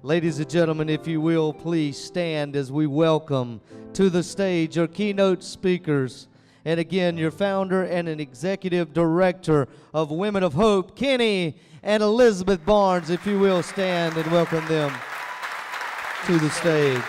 Ladies and gentlemen, if you will, please stand as we welcome to the stage our keynote speakers. And again, your founder and an executive director of Women of Hope, Kenny and Elizabeth Barnes. If you will, stand and welcome them to the stage.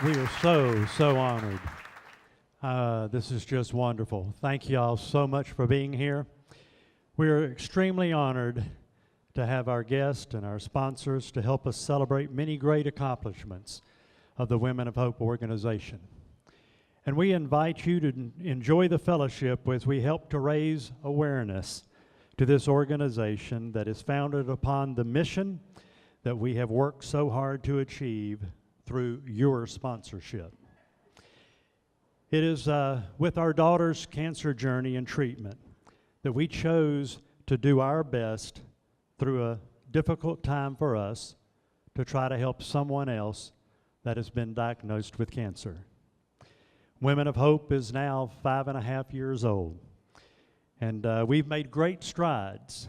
We are so honored. This is just wonderful. Thank you all so much for being here. We are extremely honored to have our guests and our sponsors to help us celebrate many great accomplishments of the Women of Hope organization. And we invite you to enjoy the fellowship as we help to raise awareness to this organization that is founded upon the mission that we have worked so hard to achieve through your sponsorship. It is with our daughter's cancer journey and treatment that we chose to do our best through a difficult time for us to try to help someone else that has been diagnosed with cancer. Women of Hope is now 5.5 years old, and we've made great strides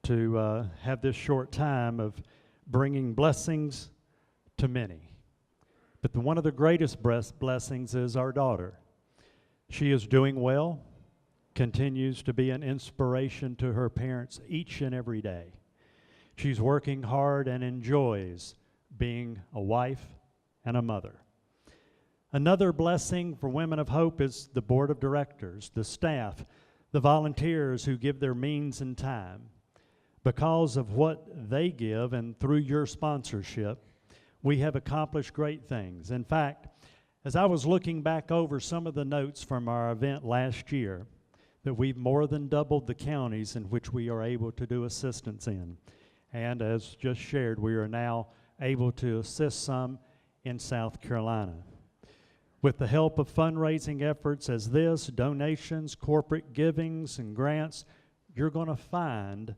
to have this short time of bringing blessings to many. But one of the greatest blessings is our daughter. She is doing well, continues to be an inspiration to her parents each and every day. She's working hard and enjoys being a wife and a mother. Another blessing for Women of Hope is the board of directors, the staff, the volunteers who give their means and time. Because of what they give and through your sponsorship, we have accomplished great things. In fact, as I was looking back over some of the notes from our event last year, that we've more than doubled the counties in which we are able to do assistance in. And as just shared, we are now able to assist some in South Carolina. With the help of fundraising efforts as this, donations, corporate givings, and grants, you're going to find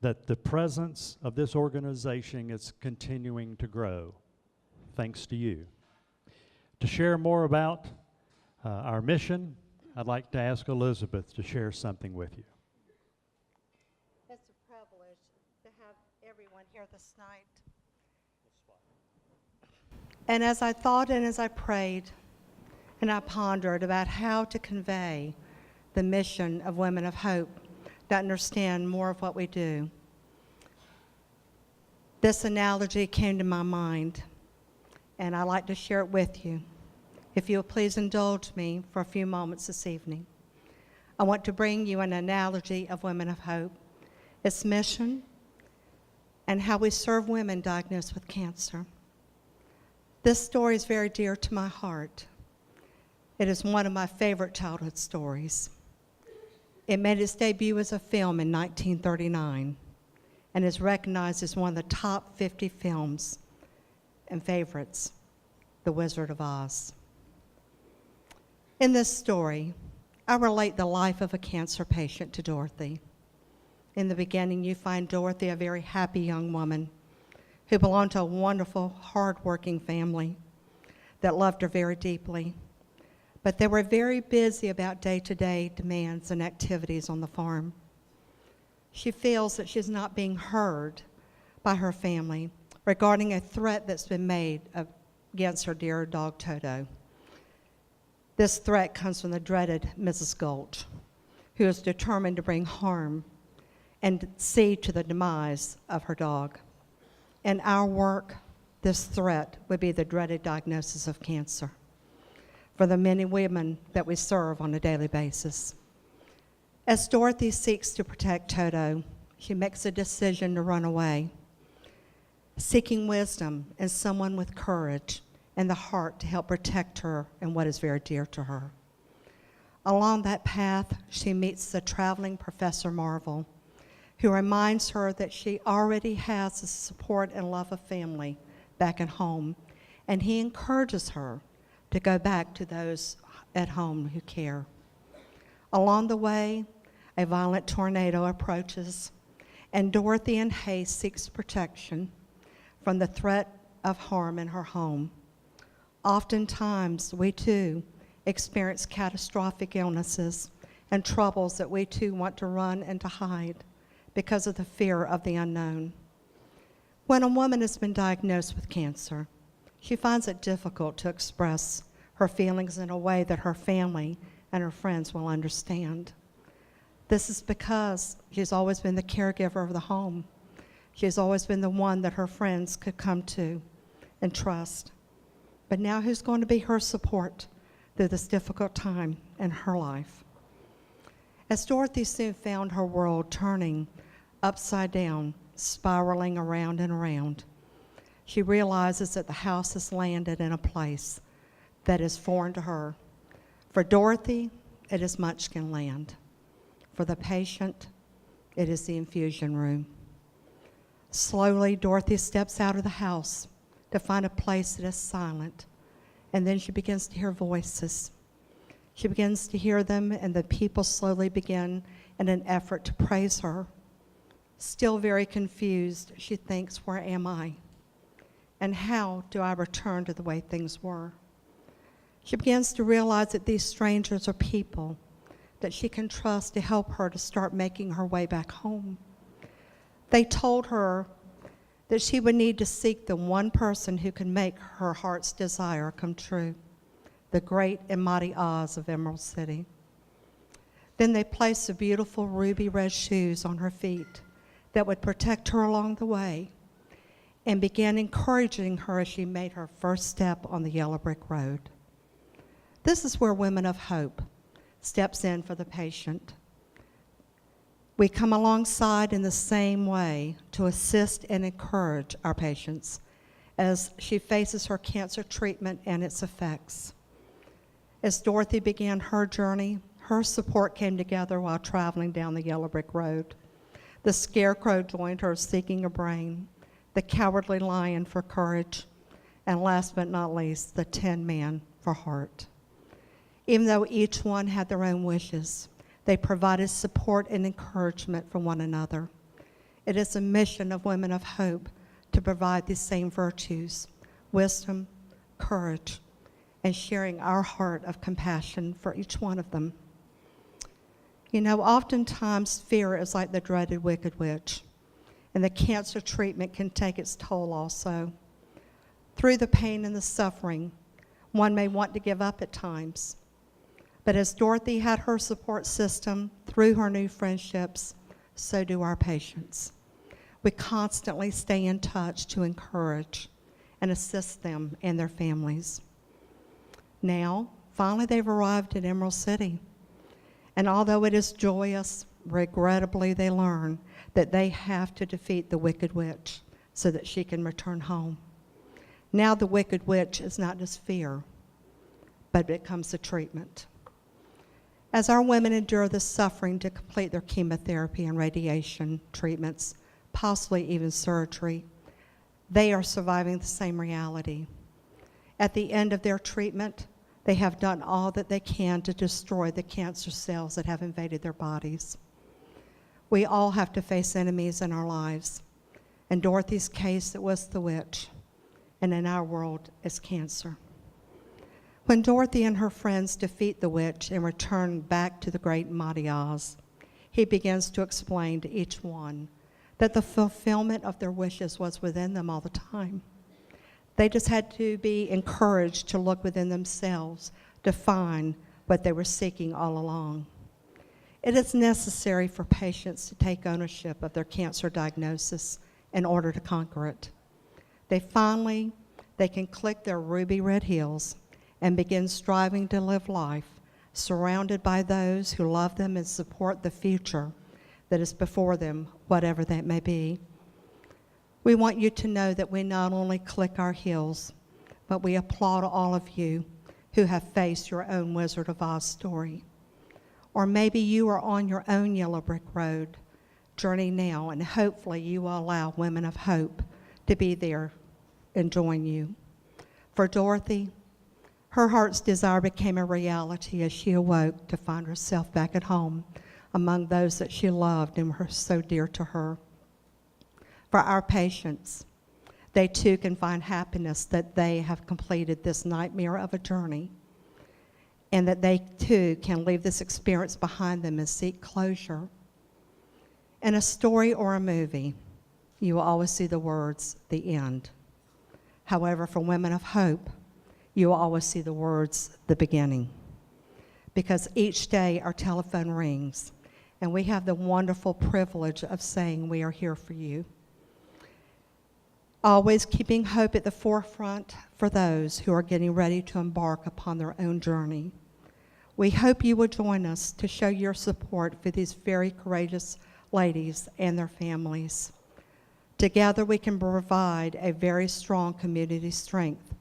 that the presence of this organization is continuing to grow. Thanks to you. To share more about our mission, I'd like to ask Elizabeth to share something with you. It's a privilege to have everyone here this night. And as I thought and as I prayed and I pondered about how to convey the mission of Women of Hope, to understand more of what we do, this analogy came to my mind. And I'd like to share it with you. If you'll please indulge me for a few moments this evening. I want to bring you an analogy of Women of Hope, its mission, and how we serve women diagnosed with cancer. This story is very dear to my heart. It is one of my favorite childhood stories. It made its debut as a film in 1939 and is recognized as one of the top 50 films and favorites, The Wizard of Oz. In this story, I relate the life of a cancer patient to Dorothy. In the beginning, you find Dorothy a very happy young woman who belonged to a wonderful, hard-working family that loved her very deeply. But they were very busy about day-to-day demands and activities on the farm. She feels that she's not being heard by her family regarding a threat that's been made against her dear dog Toto. This threat comes from the dreaded Mrs. Gulch, who is determined to bring harm and see to the demise of her dog. In our work, this threat would be the dreaded diagnosis of cancer for the many women that we serve on a daily basis. As Dorothy seeks to protect Toto, she makes a decision to run away, seeking wisdom and someone with courage and the heart to help protect her and what is very dear to her. Along that path, she meets the traveling Professor Marvel, who reminds her that she already has the support and love of family back at home, and he encourages her to go back to those at home who care. Along the way, a violent tornado approaches, and Dorothy in haste seeks protection from the threat of harm in her home. Oftentimes, we too experience catastrophic illnesses and troubles that we too want to run and to hide because of the fear of the unknown. When a woman has been diagnosed with cancer, she finds it difficult to express her feelings in a way that her family and her friends will understand. This is because she's always been the caregiver of the home. She's always been the one that her friends could come to and trust. But now who's going to be her support through this difficult time in her life? As Dorothy soon found her world turning upside down, spiraling around and around, she realizes that the house has landed in a place that is foreign to her. For Dorothy, it is Munchkin land. For the patient, it is the infusion room. Slowly, Dorothy steps out of the house to find a place that is silent, and then she begins to hear voices. She begins to hear them, and the people slowly begin in an effort to praise her. Still very confused, she thinks, where am I? And how do I return to the way things were? She begins to realize that these strangers are people that she can trust to help her to start making her way back home. They told her that she would need to seek the one person who can make her heart's desire come true, the great and mighty Oz of Emerald City. Then they placed the beautiful ruby red shoes on her feet that would protect her along the way, and began encouraging her as she made her first step on the yellow brick road. This is where Women of Hope steps in for the patient. We come alongside in the same way to assist and encourage our patients as she faces her cancer treatment and its effects. As Dorothy began her journey, her support came together while traveling down the yellow brick road. The scarecrow joined her seeking a brain, the cowardly lion for courage, and last but not least, the Tin Man for heart. Even though each one had their own wishes, they provided support and encouragement for one another. It is a mission of Women of Hope to provide these same virtues, wisdom, courage, and sharing our heart of compassion for each one of them. You know, oftentimes fear is like the dreaded wicked witch, and the cancer treatment can take its toll also. Through the pain and the suffering, one may want to give up at times. But as Dorothy had her support system through her new friendships, so do our patients. We constantly stay in touch to encourage and assist them and their families. Now, finally they've arrived at Emerald City. And although it is joyous, regrettably they learn that they have to defeat the wicked witch so that she can return home. Now the wicked witch is not just fear, but it becomes a treatment. As our women endure the suffering to complete their chemotherapy and radiation treatments, possibly even surgery, they are surviving the same reality. At the end of their treatment, they have done all that they can to destroy the cancer cells that have invaded their bodies. We all have to face enemies in our lives. In Dorothy's case, it was the witch, and in our world, it's cancer. When Dorothy and her friends defeat the witch and return back to the great mighty Oz, he begins to explain to each one that the fulfillment of their wishes was within them all the time. They just had to be encouraged to look within themselves to find what they were seeking all along. It is necessary for patients to take ownership of their cancer diagnosis in order to conquer it. They can click their ruby red heels and begin striving to live life surrounded by those who love them and support the future that is before them, whatever that may be. We want you to know that we not only click our heels, but we applaud all of you who have faced your own Wizard of Oz story. Or maybe you are on your own yellow brick road journey now, and hopefully you will allow Women of Hope to be there and join you. For Dorothy, her heart's desire became a reality as she awoke to find herself back at home among those that she loved and were so dear to her. For our patients, they too can find happiness that they have completed this nightmare of a journey, and that they too can leave this experience behind them and seek closure. In a story or a movie, you will always see the words, "the end." However, for Women of Hope, you will always see the words, "the beginning." Because each day our telephone rings, and we have the wonderful privilege of saying we are here for you. Always keeping hope at the forefront for those who are getting ready to embark upon their own journey. We hope you will join us to show your support for these very courageous ladies and their families. Together we can provide a very strong community strength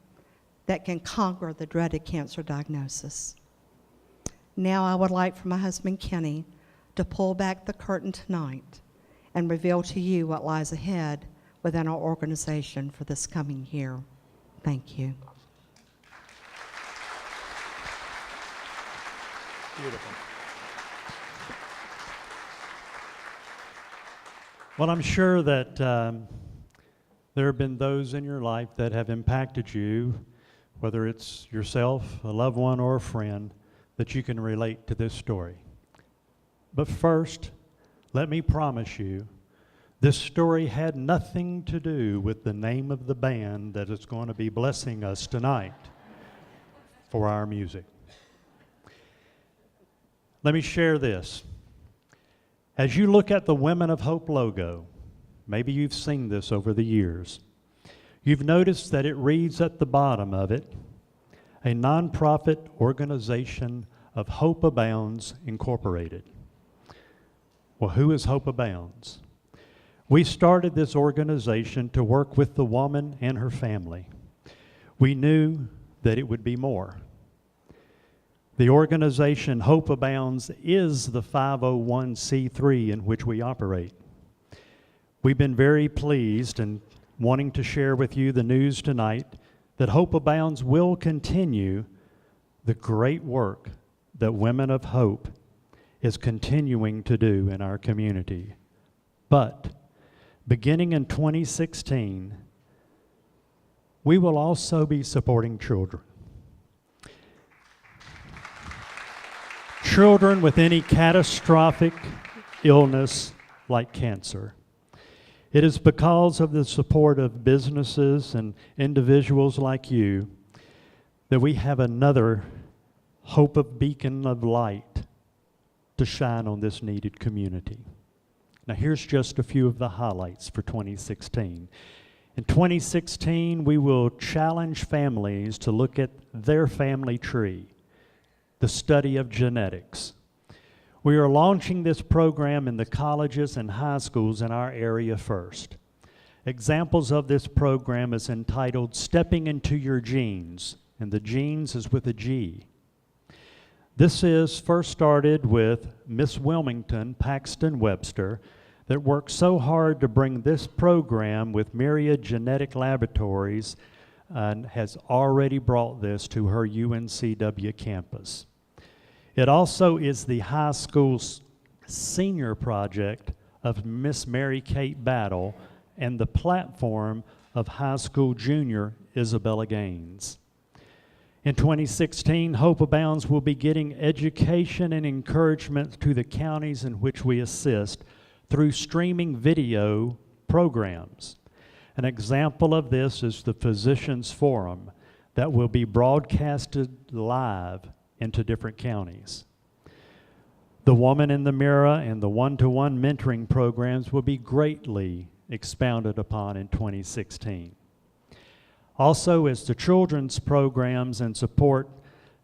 that can conquer the dreaded cancer diagnosis. Now I would like for my husband Kenny to pull back the curtain tonight and reveal to you what lies ahead within our organization for this coming year. Thank you. Beautiful. Well, I'm sure that there have been those in your life that have impacted you, whether it's yourself, a loved one, or a friend, that you can relate to this story. But first, let me promise you, this story had nothing to do with the name of the band that is going to be blessing us tonight for our music. Let me share this. As you look at the Women of Hope logo, maybe you've seen this over the years, you've noticed that it reads at the bottom of it, a nonprofit organization of Hope Abounds Incorporated. Well, who is Hope Abounds? We started this organization to work with the woman and her family. We knew that it would be more. The organization Hope Abounds is the 501c3 in which we operate. We've been very pleased and wanting to share with you the news tonight that Hope Abounds will continue the great work that Women of Hope is continuing to do in our community. But beginning in 2016, we will also be supporting children. Children with any catastrophic illness like cancer. It is because of the support of businesses and individuals like you that we have another hope of beacon of light to shine on this needed community. Now here's just a few of the highlights for 2016. In 2016, we will challenge families to look at their family tree, the study of genetics. We are launching this program in the colleges and high schools in our area first. Examples of this program is entitled Stepping into Your Genes, and the genes is with a G. This is first started with Miss Wilmington Paxton Webster that worked so hard to bring this program with Myriad Genetic Laboratories and has already brought this to her UNCW campus. It also is the high school senior project of Miss Mary Kate Battle and the platform of high school junior Isabella Gaines. In 2016, Hope Abounds will be getting education and encouragement to the counties in which we assist through streaming video programs. An example of this is the Physicians Forum that will be broadcasted live into different counties. The Woman in the Mirror and the one-to-one mentoring programs will be greatly expounded upon in 2016. Also, as the children's programs and support,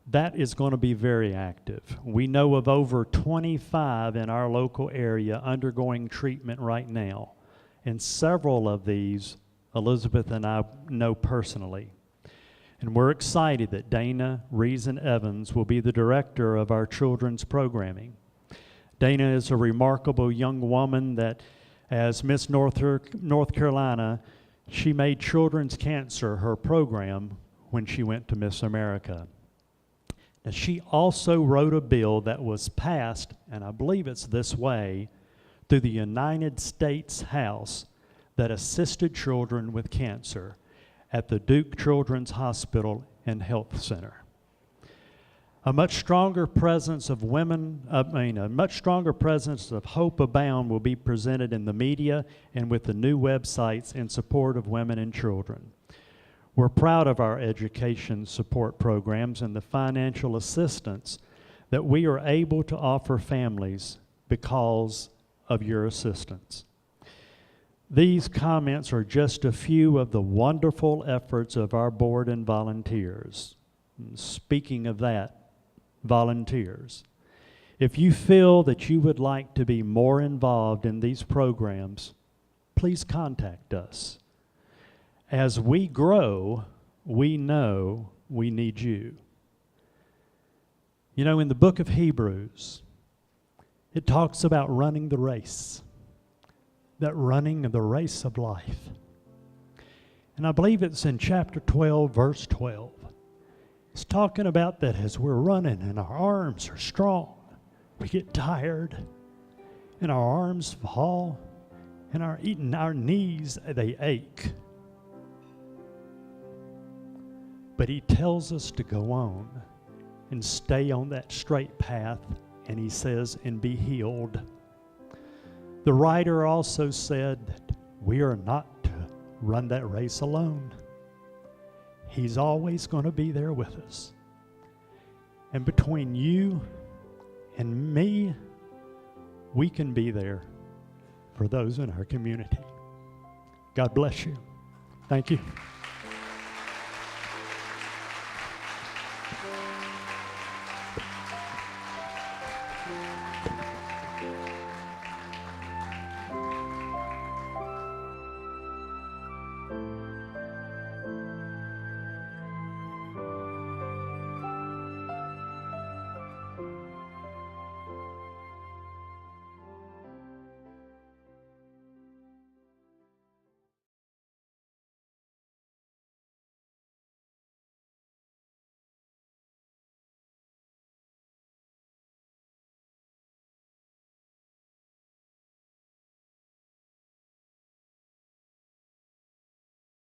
that is going to be very active. We know of over 25 in our local area undergoing treatment right now, and several of these Elizabeth and I know personally. And we're excited that Dana Reason Evans will be the director of our children's programming. Dana is a remarkable young woman that, as Miss North Carolina, she made children's cancer her program when she went to Miss America. And she also wrote a bill that was passed, and I believe it's this way, through the United States House that assisted children with cancer at the Duke Children's Hospital and Health Center. A much stronger presence of a much stronger presence of Hope Abound will be presented in the media and with the new websites in support of women and children. We're proud of our education support programs and the financial assistance that we are able to offer families because of your assistance. These comments are just a few of the wonderful efforts of our board and volunteers. Speaking of that, volunteers, if you feel that you would like to be more involved in these programs, please contact us. As we grow, we know we need you. You know, in the book of Hebrews, it talks about running the race, that running of the race of life. And I believe it's in chapter 12, verse 12. It's talking about that as we're running and our arms are strong, we get tired and our arms fall and our knees, they ache. But he tells us to go on and stay on that straight path, and he says, and be healed. The writer also said that we are not to run that race alone. He's always going to be there with us. And between you and me, we can be there for those in our community. God bless you. Thank you.